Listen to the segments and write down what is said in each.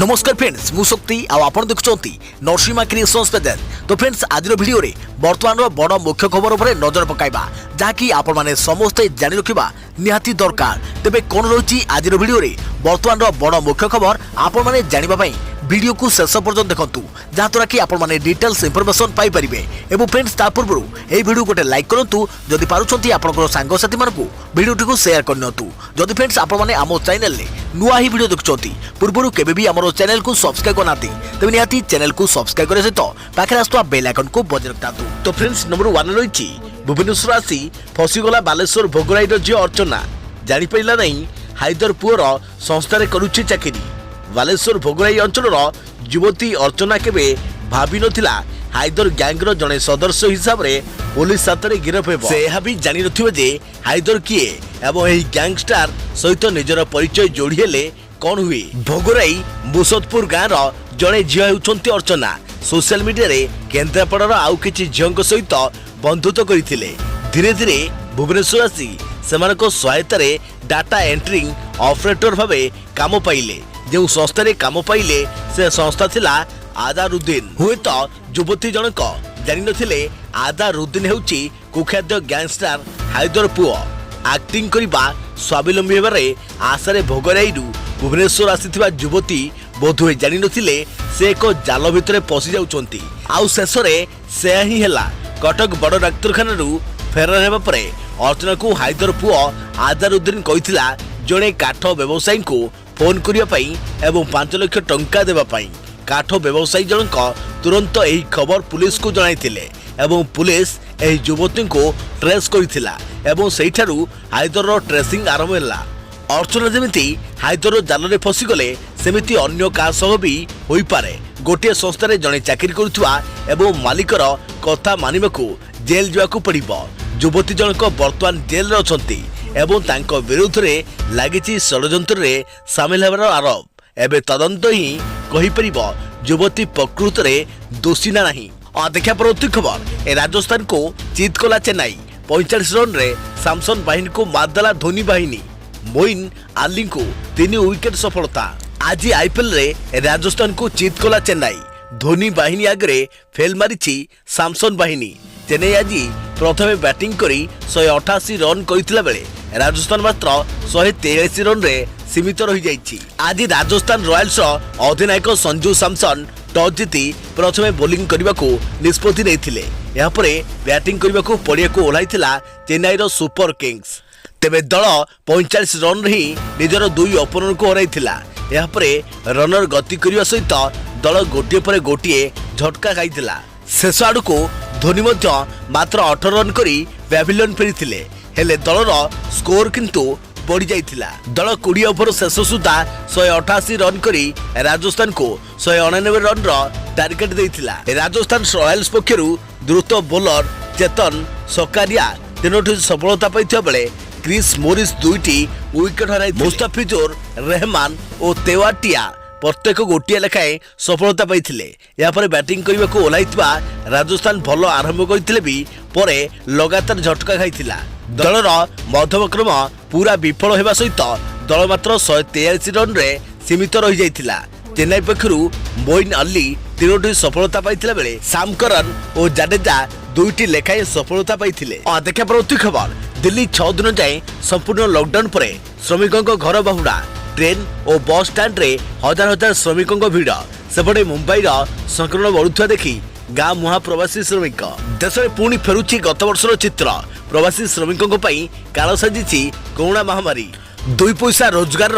नमस्कार फ्रेंड्स मु शक्ति आपण देखुंती नरसिंहा क्रिएशंस पेज। तो फ्रेंड्स आज वीडियो रे वर्तमान बड़ मुख्य खबर उपर नजर पकाइबा जहाँकि आपण माने समस्ते जानि रखिबा निहाती दरकार। तेबे कोन रही आज वीडियो रे वर्तमान बड़ मुख्य खबर आपण माने जानिबा पई वीडियो को शेष पर्यंत देखंतु जहाँद्वारा कि आपण माने डिटेल्स इंफॉर्मेशन पाई परिबे। एवं फ्रेंड्स ता पूर्व ए वीडियो गोटे लाइक करंतु जदि पारुछंती आपनकर सांग साथी मानकु वीडियो को शेयर करनतु। जदि फ्रेंड्स आपण माने आमो चैनल ले नुआ ही वीडियो देखुछंती पूर्व केबे भी हमरो चैनल को सब्सक्राइब करनाती तबे निहाती चैनल को सब्सक्राइब करे सहित पाखे आस्तुवा बेल आइकन को बजाय रखतातु। तो फ्रेंड्स नंबर 1 रही भुवनेश्वर आसी फसीगला बालेश्वर भोगराई झी अर्चना जानी पाइला नहीं हाइदर पुअर संस्था करुच्ची चाकरी। बालेश्वर भोगराई अंचल युवती अर्चना केबे भाभी नथिला हाइदर गैंगर जड़े सदस्य हिसाब से पुलिस हाथ में गिरफ हो। से यह भी जानी नथिबे जे हाइदर किए एवं यही गैंगस्टार सहित निजर परिचय जोड़ीले कौन हुए। भोगराई मुसदपुर गाँव जड़े झील होउछंती अर्चना सोशल मीडिया रे केन्द्रापड़ार आउ किछि झील सहित बंधुत्व करथिले। धीरे धीरे भुवनेश्वर आसी सेमानक सहायता रे डाटा एंट्रिंग ऑपरेटर भावे काम पाइले। जो संस्था रे काम पाइले से संस्था थिला आदारुद्दीन। हुए तो युवती जनक जानि नथिले आदारुद्दीन हेउची कुख्यात गैंगस्टार हाइदर पुओ। एक्टिंग करबा स्वावलंबी हेबारे आशारे भोगराईरू भुवनेश्वर आसीथिबा युवती बोधुए जानि नथिले से एक जाल भितरे पसि जाउचंती। आउ शेषरे से ही हेला कटक बड़ डाक्तरखाना फेरार हेबा परे अर्चना को हाइदर पुओ आदारुद्दीन कहिथिला जणे काठ व्यवसायी को फोन करिया पई एवं 5 लाख टंका देबा पई। काठ व्यवसायी जनक तुरंत यही खबर पुलिस को जणाइथिले एवं पुलिस एही युवती को ट्रेस करिथिला एवं सेठारु हाइदर ट्रेसिंग आरंभ होला। अर्चना जेमिति हाइदर जाल रे फसी गले सेमिति अन्य का सह भी होई पारे। गोटे संस्था रे जणे चाकरी करुथुवा एवं मालिकर कथा मानिबाकू जेल जाकू पड़िबो। युवती जनक वर्तमान जेल रे अछंती एवं तांको विरुद्ध रे लागिछि षडयंत्र रे शामिल हेबार आरोप। एबे तदंत ही कहि परिबो युवती प्रकृत रे दोषी ना नहीं। देखा परवर्ती खबर राजस्थान को जीत कला चेन्नई 45 रन रे सैमसन बाहिनी को मारदेला धोनी बाहिनी। मोइन आली को 3 विकेट सफलता। आज आईपीएल रे राजस्थान को जीत कला चेन्नई धोनी बाहिनी आगे फेल मारिछि सैमसन बाहिनी। चेन्नई आज प्रथमे बैटिंग करी 188 रन करथिला बेले राजस्थान मात्र 143 रन रे सीमित रही जाइछि। आज राजस्थान रॉयल्स अधिनायक संजू सैमसन टॉस जीति प्रथमे बोलिंग करने को निष्पत्ति नेइथिले। या परे बैटिंग करने को पड़िया को ओह्लाइथिला चेन्नईर सुपर किंग्स। तेबे दल 45 रन रे निजर 2 ओपनर को हराइथिला। या परे रनर गति करने सहित दल गोटे पर गोटे झटका खाइथिला। शेष आड़ को धोनी मात्र 18 रन करी पैविलियन फेरी हेले दलर स्कोर किंतु बढ़ी जाइथिला। दल 20 ओवर शेष सुधा 188 रन करी राजस्थान को 199 रन टार्गेट देइथिला। राजस्थान रॉयल्स पक्षरु द्रुत बोलर चेतन सकारिया 3टी सफलता पाइथिबा बेले क्रिस मोरिस 2टी विकेट हराइ। मुस्ताफिजुर रहमान और तेवाटिया प्रत्येक गोटे लेखाएं सफलता पाइथिले। या पर बैटिंग करने को ओह्लाइथिबा राजस्थान भल आरंभ करथिले भी परे लगातार झटका खाइथिला। दलर मध्यमक्रम पूरा विफल होगा सहित दल मात्र 143 रन रे सीमित रही जाइथिला। चेन्नई पक्षरु मोइन अली 3टी सफलता पाइथिला बेले साम करन और जाडेजा 2टी लेखाएं सफलता पाइथिले। देखा परवर्ती खबर दिल्ली 6 दिन जाए संपूर्ण लॉकडाउन पर श्रमिकों घर बाहुड़ा ट्रेन और बस स्टैंड रे हजार हजार श्रमिकों भिड़। सेपटे मुंबई संक्रमण बढ़ुवा देखी गाँ मुहा प्रवासी श्रमिक देश में पुणी फेरुची गत वर्षर चित्र। प्रवासी श्रमिकों काल साजिछि कोरोना महामारी। 2 पैसा रोजगार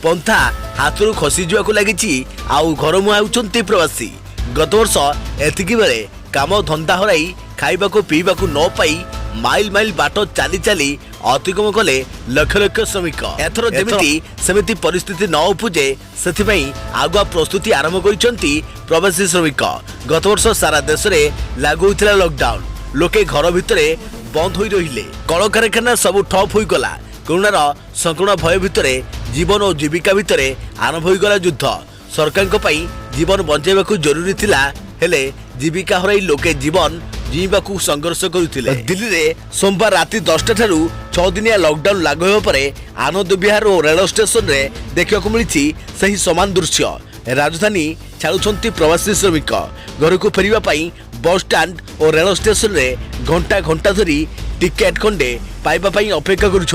पंथा हाथरू खसी जावाक लगी आउ घर मुहा होउछंती प्रवासी। गत वर्ष एतिकी बेले काम धंदा हराई खाइबा को पीबा को न पाई माइल माइल बाट चाली चाली अतिक्रम कले लक्ष लक्ष श्रमिक। एथर जेमिति सेमिति परिस्थिति न उपजे सेथिपई आगुआ प्रस्तुति आरंभ करिसंती प्रवासी श्रमिक। गत वर्ष सारा देश में लागू होइथिला लॉकडाउन। लोके घर भितरे बंद होई रहिले। कल कारखाना सब ठप होई गला। कोरोनार संक्रमण भय भितरे जीवन और जीविका भितरे आरंभ होई गला युद्ध। सरकार को पई जीवन बंचाइबाकू जरूरी थिला हेले जीविका हराई लोके जीवन जीवाकू संघर्ष करुथिले। दिल्ली रे सोमवार राति 10टा ठारू 6 दिनिया लॉकडाउन लागू होबा परे आनंद विहार और रेल स्टेशन रे देखिବାକୁ मिलिछि सही समान दृश्य। राजधानी छाड़ुंट प्रवासी श्रमिक घर को फेरवाई बस स्टाण्ड और रेल स्टेशन रे घंटा घंटा धरी टिकेट खंडे पाइबापी अपेक्षा करुँच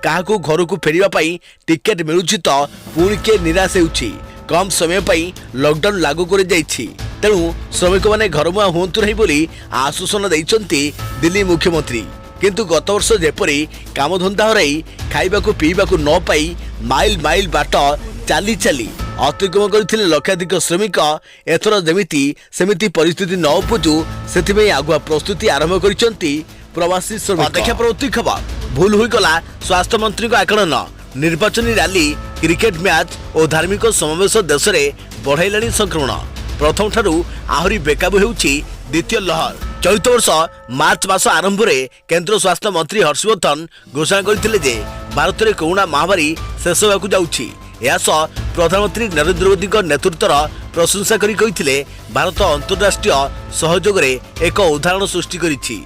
घर को फेरवाई टिकेट मिलूची तो पुणी किए निराश होउछि। कम समय पर लॉकडाउन लागू कर तेणु श्रमिक मैंने घरमुआ हूँ नहीं बोली आश्वासन देइछन्ति दिल्ली मुख्यमंत्री। किंतु गत वर्ष जेपरी कामधंदा हराई खाइबा पीवा न पाई माइल माइल बाट चाली चाली अतिक्रम करते लक्षाधिक श्रमिक एथर जमिति सेमिति परिस्थिति न उपजु से आगुआ प्रस्तुति आरंभ करिसेंति प्रवासी श्रमिक। देखा परवर्ती खबर भूल होइगला स्वास्थ्य मंत्री आकलन निर्वाचनी रैली क्रिकेट मैच और धार्मिक समावेश देश में बढ़ाइलाणी संक्रमण प्रथम ठारू आहरी बेकाबू होउछि द्वितीय लहर। चलित वर्ष मार्च मास आरंभ में केंद्र स्वास्थ्य मंत्री हर्षवर्धन घोषणा करते भारत में कोरोना महामारी शेष होगा जाउछि। यासह प्रधानमंत्री नरेंद्र मोदी नेतृत्वर प्रशंसा करी भारत अंतर्राष्ट्रीय सहयोग रे एक उदाहरण सृष्टि करिछि।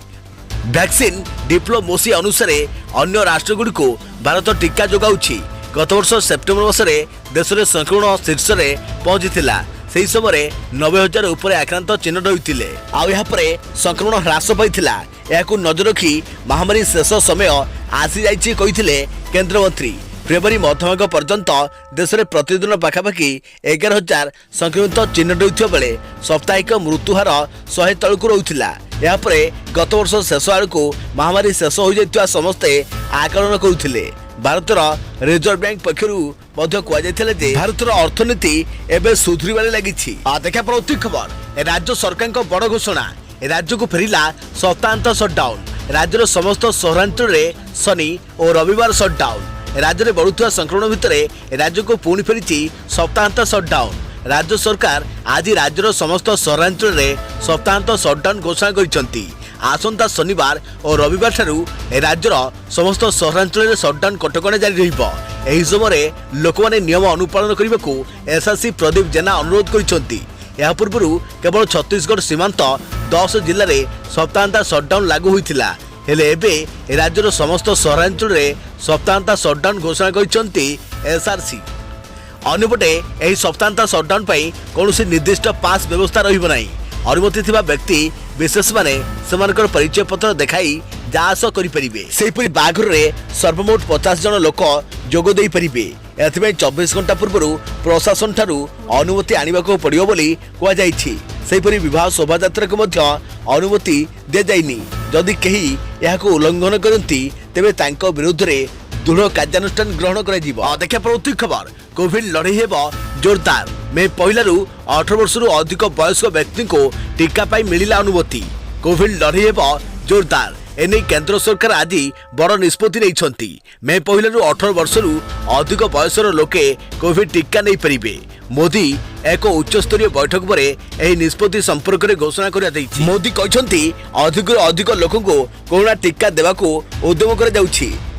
वैक्सीन डिप्लोमेसी अनुसार अन्य राष्ट्रगुड़ी को भारत टीका जोगाउछि। गत वर्ष सेप्टेम्बर मासरे देश में संक्रमण शीर्ष में पहुंचीला से समय 90,000 उपर आक्रांत चिन्ह होते आपर संक्रमण ह्रास पाइला। यह नजर रखी महामारी शेष समय आसी जाइछि कहिथिले केंद्रमंत्री। फेब्रुआरी मध्यभाग पर्यंत देश में प्रतिदिन पाखापाखि 11,000 संक्रमित चिन्ह होता बेले साप्ताहिक मृत्युहार 100 तलक रोला। यापर गत वर्ष शेष आड़क महामारी शेष हो जाइथिबा समस्ते आकलन करुथिले। भारतर रिजर्व बैंक पक्षर कहुले भारतर अर्थनीति एवं सुधुरबार लगी। देखा परवर्ती खबर राज्य सरकार बड़ घोषणा राज्य को फेरिला सप्ताहांत सटडाउन। राज्यर समस्त सहरांचल शनि और रविवार सटडाउन। राज्य में बढ़ुवा संक्रमण भितर राज्य को पुणी फेरी सप्ताहांत सटडाउन। राज्य सरकार आज राज्यर समस्त सहरांचल सप्ताहांत सटडाउन घोषणा कर आसंता शनिवार और रविवार ठारू राज्यर समस्त सहरांचल सटडाउन कटकणा जारी रही समय लोक मैंने नियम अनुपालन करने को एसआरसी प्रदीप जेना अनुरोध कर पूर्व केवल छत्तीसगढ़ सीमांत 10 जिले में सप्ताहांता सटडाउन लागू होता हेले राज्यर समस्त सहरांचल सप्ताहांता सटडाउन घोषणा कर एसआरसी। अन्यपटे यह सप्ताहांता सटडाउन कौन निर्दिष्ट पास व्यवस्था रहिब नाही। अनुमति थिबा व्यक्ति विशेष माने सेमानकर परिचय पत्र देखाई जास करिपरिबे। सेहिपरि बाघर रे सर्वमोट 50 जन लोक जोग देई परिबे। एथिबे 24 घंटा पूर्व प्रशासन ठारू अनुमति आनिबाको पड़ियो बोली कुआ जाइछि। सेहिपरि विवाह शोभायात्रा को मध्य अनुमति दे जाइनी। जदि केही याको उल्लंघन करंती तेबे तांको विरुद्ध रे दृढ़ कार्यानुष्ठान ग्रहण कर। देखा परवर्ती खबर कोविड लड़ाई हेब जोरदार। मे पहलू 18 वर्ष अधिक वयस्क व्यक्ति को टीका पाई मिलिला अनुमति। कोविड लड़ाई हेब जोरदार एने केंद्र सरकार आज बड़ निष्पत्ति नहीं। मे पहलू 18 वर्ष अधिक वयसर लोके कोविड टीका नहीं पारे। मोदी एक उच्च स्तरीय बैठक पर यह निष्पत्ति संपर्क में घोषणा कर। मोदी कहते अधिक अधिक लोक को कोरोना टीका देवाको उद्यम कर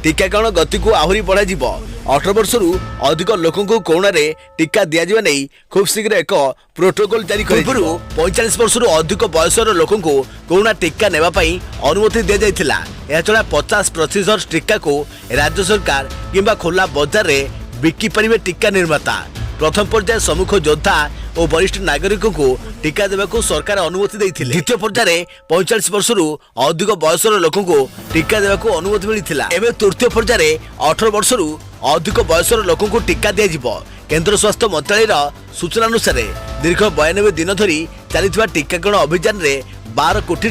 टीकाकरण गति को आहरी बढ़ा 18 वर्ष अधिक लोक को कोरोना रे टीका दिया नहीं खूब शीघ्र एक प्रोटोकॉल जारी कर। 45 वर्ष अधिक वयसर लोक को कोरोना टीका नेवाई अनुमति दि जाइथिला। यह छड़ा 50% टीका को राज्य सरकार किंबा खोला बाजार रे बिकी परिबे टीका निर्माता। प्रथम पर्याय सम्मुख योद्धा और वरिष्ठ नागरिकों को टीका देवा को सरकार अनुमति देइथिले। द्वितीय पर्याय 45 वर्ष अधिक वयसर लोक को टीका देवा को अनुमति मिलिथिला। एबे तृतीय पर्याय 18 वर्ष अधिक वयसर लोक को टीका दिया जिवो। केंद्र स्वास्थ्य मंत्रालय सूचना अनुसार दीर्घ 92 दिन धरी चलिथिबा टीकाकरण अभियान रे 12 कोटी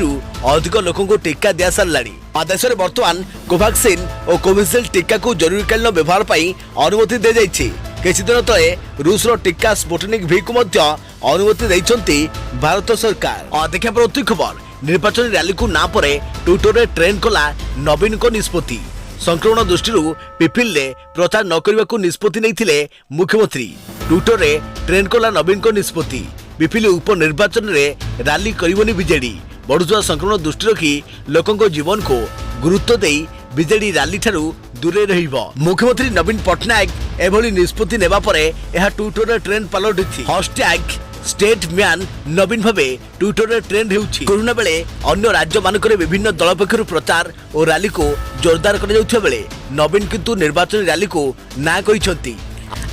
अधिक लोक को टीका दिया सारलाणी। देश में वर्तमान कोवैक्सीन और कोविशील्ड टीका को जरूरीकालीन व्यवहार पर अनुमति दे जाइछि। किछि दिन तले रूसर टीका स्पुटनिक V को अनुमति देइछन्ति भारत सरकार। देखा परवर्ती खबर निर्वाचन रैली को ना परे ट्विटर रे ट्रेंड कला नवीन को निष्पत्ति। संक्रमण दृष्टि पिपिल रे प्रचार न करने को निष्पत्ति नहीं मुख्यमंत्री। ट्विटर रे ट्रेंड कला नवीन को निष्पत्ति। पिपिल उपनिर्वाचन रे रैली करिवनी बीजेडी। बढ़ुवा संक्रमण दृष्टि रखी लोकों जीवन को गुरुत्व दे बीजेडी रैली ठारू दूरे रहिबो। मुख्यमंत्री नवीन पटनायक एभली निष्पत्ति नेबा परे यह ट्विटर रे ट्रेंड पलटिछि। हैशटैग स्टेट मैन नवीन भावे ट्विटर रे ट्रेंड हेउछि। कोरोना बेले अन्य राज्य मानकरे विभिन्न दल पक्षरु प्रचार और रैली को जोरदार कर जाउथिबा बेले नवीन किंतु निर्वाचन रैली को ना कहिसंती।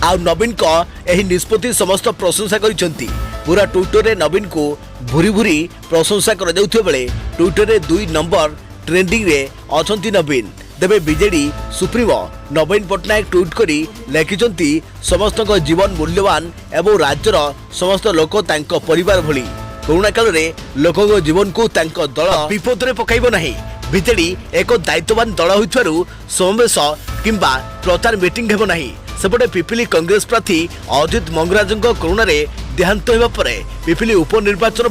आ नवीन को एही निष्पत्ति समस्त प्रशंसा करिसेंती। पूरा ट्विटर रे नवीन को भूरी भूरी प्रशंसा कर जाउथिबा बेले ट्विटर रे 2 नंबर ट्रेंडिंग रे अछंती नवीन। तेबे बीजेडी सुप्रीमो नवीन पट्टनायक ट्वीट करी लिखिछंती समस्त जीवन मूल्यवान एवं राज्यर समस्त लोक तांको परिवार भली कोरोना काल रे लोकों जीवन को तांको दल विपद रे पकाइबो नाही। बीजेडी एक दायित्ववान दल होइथारु समावेश किंबा प्रचार मीटिंग हेबो नाही। सेपटे पिपिली कांग्रेस प्रार्थी अजित मंगराजंक कोरोना रे देहांत होगा पर पिपिली उपनिर्वाचन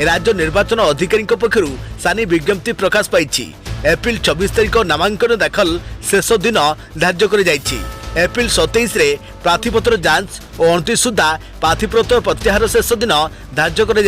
राज्य निर्वाचन अधिकारी पक्षरु सानी विज्ञप्ति प्रकाश पाई। एप्रिल 24 तारिख नामांकन दाखल शेष दिन धार्य कर एप्रिल 27 रे प्रार्थीपत्र जांच और 29 सुधा प्रार्थीपत्र प्रत्याहार शेष दिन धार्य कर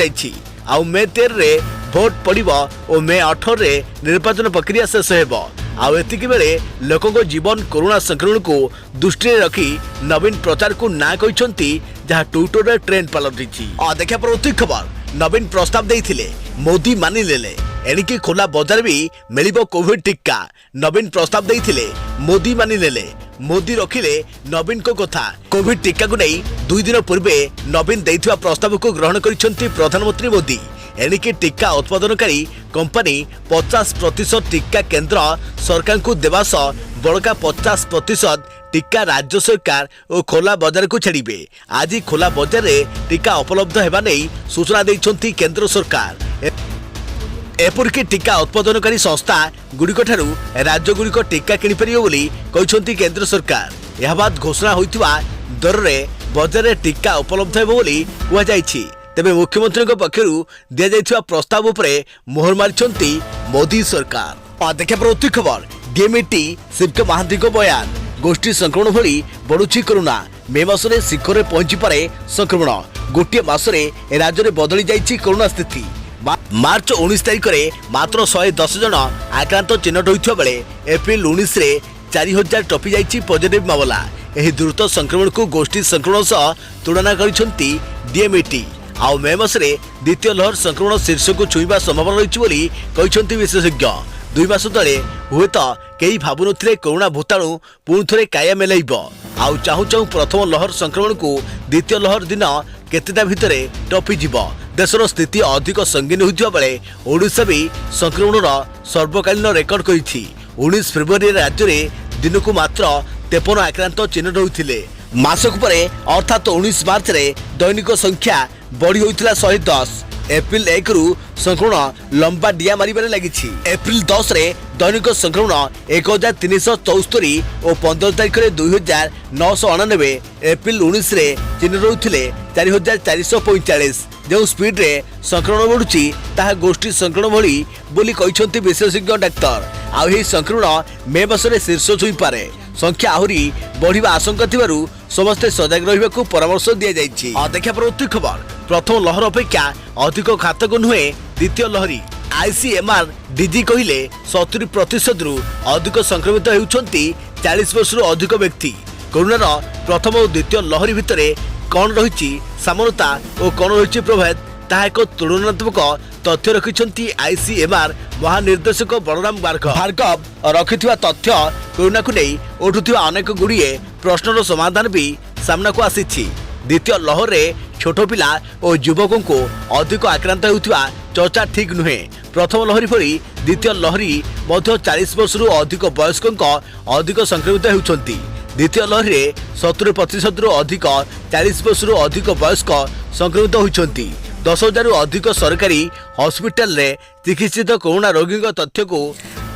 आउ मे 13 रे भोट पड़िबो और मे 18 रे निर्वाचन प्रक्रिया शेष हेबो। आउ एतिकी बेले लोकों जीवन कोरोना संक्रमण को दृष्टि रखी नवीन प्रचार को ना कहिसंती जहाँ ट्विटर रे ट्रेंड पलटिछि। देखा परवर्ती खबर नवीन प्रस्ताव देइथिले मोदी मानि लेले एणिकी खोला बजार भी मिलिबो कोविड टीका। नवीन प्रस्ताव देइथिले मोदी मानि लेले मोदी रखिले नवीन को कथा। कोविड टीका को नहीं 2 दिन पूर्वे नवीन देइथिबा प्रस्ताव को ग्रहण करिसंती प्रधानमंत्री मोदी। एणिकी टीका उत्पादनकारी कंपनी 50% टीका केंद्र सरकार को देवा सह बड़का 50% टीका राज्य सरकार और खोला बाजार को छाड़िबे। आज खोला बाजार रे टीका उपलब्ध हेबा नै सूचना दैछंती केंद्र सरकार। एपरिक टीका उत्पादनकारी संस्था गुड़िक ठारू राज्य गुड़िक टीका किनि परियो बोली कहिसंती केंद्र सरकार। यह बाद घोषणा होइतिबा दर रे बाजार रे टीका उपलब्ध हेबो बोली कुआ जायछि। तेबे मुख्यमंत्री पक्षरु दिया जायथिबा प्रस्ताव उपरे मोहर मारिसंती मोदी सरकार। देखा प्रति खबर डीएमटी शिवके महांती को बयान। गोष्ठी संक्रमण भली बढ़ुछि कोरोना। मे मासरे शिखर पहुंची पारे संक्रमण। गोटे मासरे राज्य में बदली जाइछि कोरोना स्थिति। मार्च 19 तारिख रे मात्र 110 जन आक्रांत चिन्हट होइथिबा बेले एप्रिल 19 रे 4000 टपी जाइछि पॉजिटिव मामला। एही द्रुत संक्रमण को गोष्ठी संक्रमण सह तुलना करिसंती डीएमटी। आउ मे मासरे द्वितीय लहर संक्रमण शीर्ष को छुईबा संभावना रहिछि बोली कहिसंती विशेषज्ञ। 2 मास तले हुएत कई भाबुनथिले कोरोना भूताणु पुणी थे काया मेलाइब। आउ चाहू चाहू प्रथम लहर संक्रमण को द्वितीय लहर दिन केतेटा भितरे टपी जीव। देशर स्थिति अधिक संगीन होइथिबा बेले ओडिशा भी संक्रमणर सर्वकालीन रेकर्ड करिछि। 19 फेब्रुआरी राज्य में दिन को मात्र 53 आक्रांत चिन्हट होइथिले। मासक परे अर्थात 19 मार्च रे दैनिक संख्या बढ़ी होइथिला 110। एप्रिल 1 रु संक्रमण लंबा डिया मारिबारे लागिछि। एप्रिल 10 रे दैनिक संक्रमण 1374 और 15 तारिख रे 2999। एप्रिल 19 रे चिन्ह रहुथिले 4445। जो स्पीड रे संक्रमण बढ़ुछि ताहा गोष्ठी संक्रमण भली बोली कहिसंती विशेषज्ञ डाक्तर। आ एही संक्रमण मे मासरे शीर्ष छुई पारे। संख्या आहुरी बढ़िबा आशंका थिबारु समस्ते सजग रहिबाकू परामर्श दिया जाइछि। देखा परवर्ती खबर प्रथम लहर अपेक्षा अधिक घातक नुहे द्वितीय लहरी। आईसीएमआर डीजी कहिले 70% रु अधिक संक्रमित हेउछंती 40 वर्षରୁ अधिक व्यक्ति। कोरोनार प्रथम और द्वितीय लहरी भितरे कौन रही सामनता और कौन रही प्रभेद ताहा एक तुलनात्मक तथ्य रखिछंती आईसीएमआर महानिर्देशक बलराम भार्गव रखिथिबा तथ्य कोरोना को नहीं उठुथिबा अनेक गुड़िए प्रश्नर समाधान भी सामना को आसीछि। द्वितीय लहर रे छोट पिला और युवकों को अधिक आक्रांत होउथिबा चर्चा ठीक नुहे। प्रथम लहरी भली द्वितीय लहरी मध्य 40 वर्षରୁ अधिक वयस्कों अधिक संक्रमित होउछंती। द्वितीय लहरी रे 70% रु अधिक 40 वर्षରୁ अधिक वयस्क संक्रमित होइछंती। 10,000 रु अधिक सरकारी हॉस्पिटल रे चिकित्सित कोरोना रोगी तथ्य को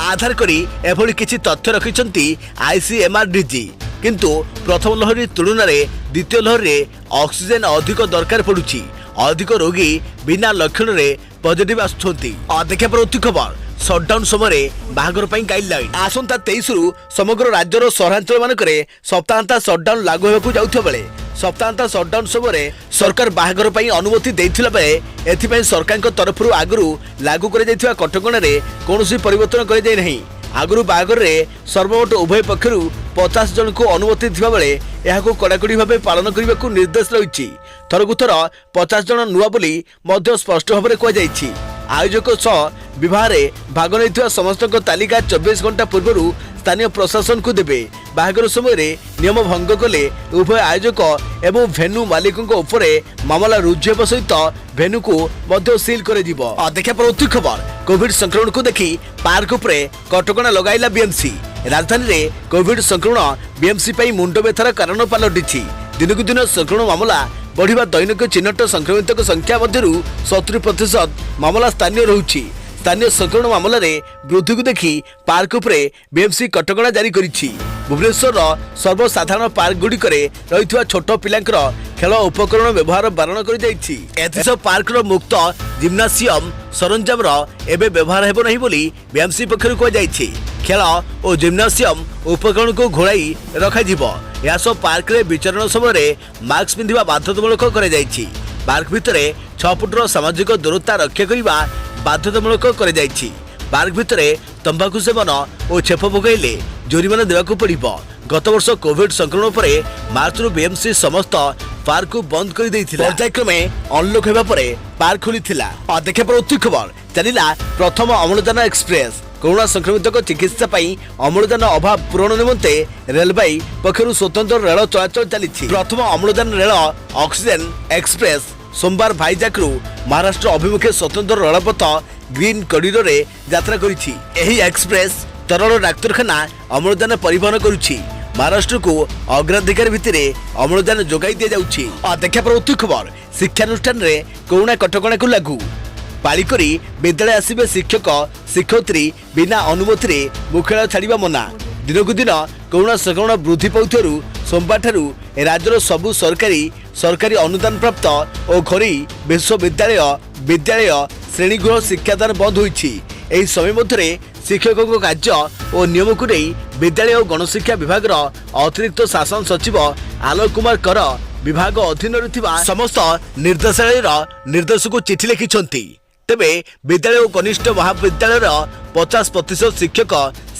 आधार करी एभली किछि तथ्य रखिछंती आईसीएमआर डीजी। किंतु प्रथम लहरी तुलना रे द्वितीय लहरी रे ऑक्सीजन अधिक दरकार पड़ुछि। अधिक रोगी बिना लक्षण रे पॉजिटिव आछंती। देखा परवर्ती खबर शटडाउन समय बाहागर गाइडलाइन। आसंता 23 रु समग्र राज्यर सहरांचल मानकरे सप्ताहांता शटडाउन लागू होगा जाउथिबा बेले सप्ताहांता शटडाउन समय सरकार बाहागर अनुमति देइथिला बेले एथिपई सरकार तरफ आगु लागू कर जाइथिबा कटकणा रे कोनोसी परिवर्तन कर जाय नहीं। आगु बाहागर रे सर्वमोट उभय पक्षरु 50 जन को अनुमति थिबा बेले एहाको कड़ाकड़ी भाबे पालन करने को निर्देश रही। थरकु थर 50 जन नुआ बोली मध्य स्पष्ट भाव में कहुई। आयोजक विवाह भाग नहीं समस्त तालिका 24 घंटा पूर्व स्थानीय प्रशासन को देवे। बाहागर समय नियम भंग कले उभय आयोजक एवं भेन्यू मालिकों उपरे मामला रुजु होगा सहित भेन्यू को मध्य सील कर देखा परवर्ती खबर कोविड संक्रमण को देखी पार्क उपरे कटकणा लगाइला बीएमसी राजधानी रे कोविड संक्रमण बीएमसी मुंड व्यथार कारण पलटि दिनकू दिन संक्रमण मामला बढ़िया दैनिक चिन्हट संक्रमित संख्या मध्य 70% मामला स्थानीय रहुछि स्थानीय संक्रमण मामला रे वृद्धि को देखी पार्क उपरे बीएमसी कटकणा जारी करिछि भुवनेश्वर सर्वसाधारण पार्क गुड़िक रही छोट पिलांकर खेल उपकरण व्यवहार बारण कर एथिस पार्क मुक्त जिम्नासियम सरंजाम एवं व्यवहार हेब नहीं बोली बीएमसी पक्षर कहुई खेल और जिम्नासियम उपकरण को घोड़ाई रखा पार्क रे विचरण समय मास्क पिंधा बाध्यतामूलक पार्क भितर 6 फुटर सामाजिक दूरता रक्षा करने बाध्यतामूलक पार्क भितर तंबाकू सेवन और छेप पकड़े जोरिमाना देवाक पड़िबो गत वर्ष कोविड संक्रमण पर मार्च रु बीएमसी समस्त पार्क को बंद कर देइथिला पर्यायक्रमे अनलॉक हेबा परे पार्क खोलिथिला देखा परवर्ती खबर चलिला प्रथम अम्लजान एक्सप्रेस कोरोना संक्रमित चिकित्सा पाई अम्लजान अभाव पूरण निमंते रेलवे पक्षरु स्वतंत्र रेल चलाचल चली प्रथम अम्लजान रेल ऑक्सीजन एक्सप्रेस सोमवार भाईजाक रु महाराष्ट्र अभिमुखे स्वतंत्र रेलपथ ग्रीन कॉरिडोर रे यात्रा करिछि एही एक्सप्रेस तरल डाक्तरखाना अम्लजान परिवहन करुछि महाराष्ट्र को अग्राधिकार भित्तिरे अम्लजान जोगाई दिया जाउछि देखा परवर्ती खबर शिक्षानुष्ठान रे कोरोना कटकणा को लागू पाली करी विद्यालय आसिबे शिक्षक शिक्षयित्री बिना अनुमति रे मुख्यालय छाड़िबा मना दिनकू दिन कोरोना संक्रमण वृद्धि पाउथिबारु सोमवार ठारू राज्यर सबु सरकारी अनुदान प्राप्त और घरोई विश्वविद्यालय विद्यालय श्रेणीगृह शिक्षादान बंद होइछि एही समय मध्य शिक्षकों कार्य और नियम को नहीं विद्यालय और गणशिक्षा विभाग अतिरिक्त शासन सचिव आलोक कुमार कर विभाग अधीन समस्त निर्देशालय निर्देश को चिठी लिखिछंती तेबे विद्यालय और कनिष्ठ महाविद्यालय 50% शिक्षक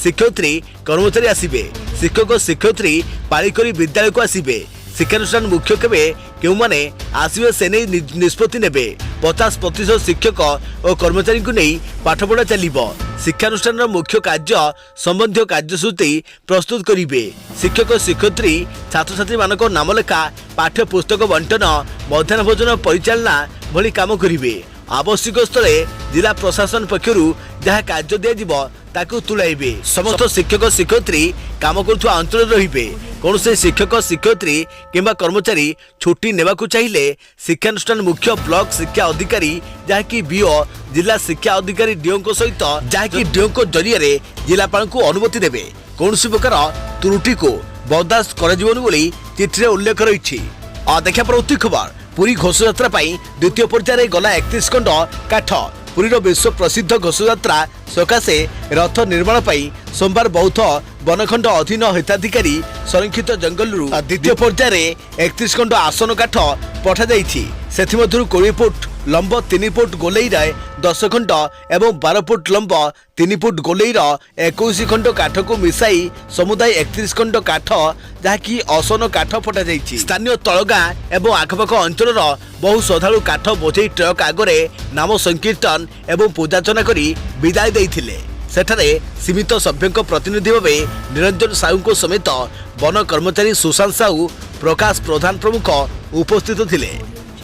शिक्षयित्री कर्मचारी आसिबे शिक्षक शिक्षयित्री पाली करी विद्यालय को आसिबे शिक्षानुष्ठान मुख्य केबे केउ माने आसिबे से नहीं निष्पत्ति नेबे 50% शिक्षक और कर्मचारी को नहीं पाठपढ़ा चलिबो शिक्षानुष्ठान मुख्य कार्य संबंधी कार्यसूची प्रस्तुत करिवे शिक्षक शिक्षयित्री छात्र छात्री मानक नाम लेखा पाठ्य पुस्तक बंटन मध्याह्न भोजन परिचालना भली काम करिवे आवश्यक स्थले जिला प्रशासन पक्षरु जहाँ कार्य दिया ताकू तुलाइबे समस्त शिक्षक शिक्षयित्री काम करुवा अंचल रहिबे कौन से शिक्षक शिक्षयित्री किंबा कर्मचारी छुट्टी नेबाकू चाहिए शिक्षानुष्ठान मुख्य ब्लॉक शिक्षा अधिकारी जहाँकि बीओ जिला शिक्षा अधिकारी डीओ सहित जहाँकि डीओ जरिए जिलापाल को अनुमति देवे कौन प्रकार त्रुटि को बर्दाश्त कर चिठी उल्लेख रही देखा परवर्ती खबर पुरी घोषयात्रा द्वितीय पर्याय गला 31 खंड काठ पुरीर विश्व प्रसिद्ध घोषयात्रा सकाशे रथ निर्माण सोमवार बौद्ध वनखंड अधीन हिताधिकारी संरक्षित जंगल द्वितीय पर्याय 31 खंड आसन काठ पठा जाइछि सेथिमध्यरु 20 फुट लंब 3 फुट गोलेईर 10 खंड एवं 12 फुट लंब 3 फुट गोलेईर 21 खंड काठ को मिसाई समुदाय 31 खंड काठ जहाँकि असन काठ पठा जाइछि स्थानीय तलगाँ एवं आखपाख अंचल बहु श्रद्धालु काठ बोझे ट्रक आगरे नाम संकीर्तन एवं पूजार्चना करी विदाय देइथिले सेठारे सीमित सभ्यों प्रतिनिधि भावे निरंजन साहू समेत वन कर्मचारी सुशांत साहू प्रकाश प्रधान प्रमुख उपस्थित थिले।